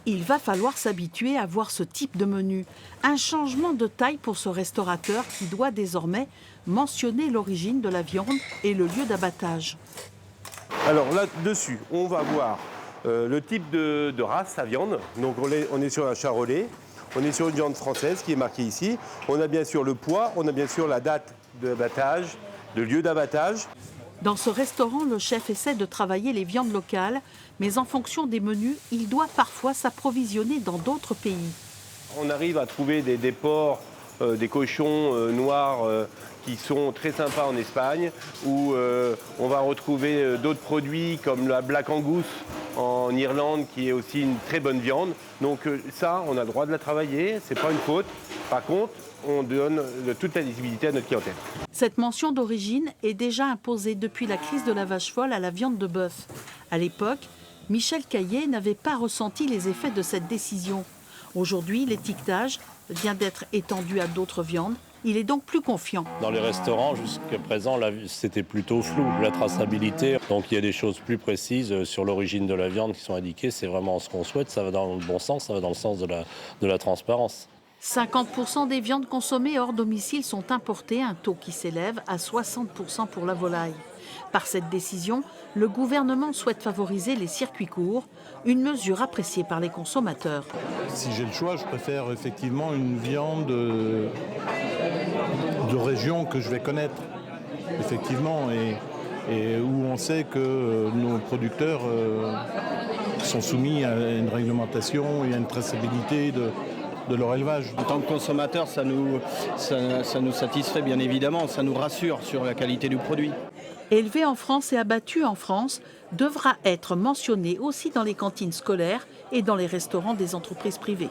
Il va falloir s'habituer à voir ce type de menu. Un changement de taille pour ce restaurateur qui doit désormais mentionner l'origine de la viande et le lieu d'abattage. Alors là-dessus, on va voir le type de race à viande. Donc on est sur un charolais, on est sur une viande française qui est marquée ici. On a bien sûr le poids, on a bien sûr la date d'abattage, le lieu d'abattage. Dans ce restaurant, le chef essaie de travailler les viandes locales, mais en fonction des menus, il doit parfois s'approvisionner dans d'autres pays. On arrive à trouver des porcs, des cochons noirs qui sont très sympas en Espagne, où on va retrouver d'autres produits comme la Black Angus en Irlande, qui est aussi une très bonne viande. Donc ça, on a le droit de la travailler, c'est pas une faute. Par contre, on donne toute la lisibilité à notre clientèle. Cette mention d'origine est déjà imposée depuis la crise de la vache folle à la viande de bœuf. À l'époque, Michel Caillé n'avait pas ressenti les effets de cette décision. Aujourd'hui, l'étiquetage vient d'être étendu à d'autres viandes. Il est donc plus confiant. Dans les restaurants, jusqu'à présent, c'était plutôt flou, la traçabilité. Donc il y a des choses plus précises sur l'origine de la viande qui sont indiquées. C'est vraiment ce qu'on souhaite. Ça va dans le bon sens, ça va dans le sens de la transparence. 50% des viandes consommées hors domicile sont importées, un taux qui s'élève à 60% pour la volaille. Par cette décision, le gouvernement souhaite favoriser les circuits courts, une mesure appréciée par les consommateurs. Si j'ai le choix, je préfère effectivement une viande de région que je vais connaître, effectivement, et où on sait que nos producteurs sont soumis à une réglementation et à une traçabilité de leur élevage. En tant que consommateur, ça nous satisfait bien évidemment, ça nous rassure sur la qualité du produit. Élevé en France et abattu en France devra être mentionné aussi dans les cantines scolaires et dans les restaurants des entreprises privées.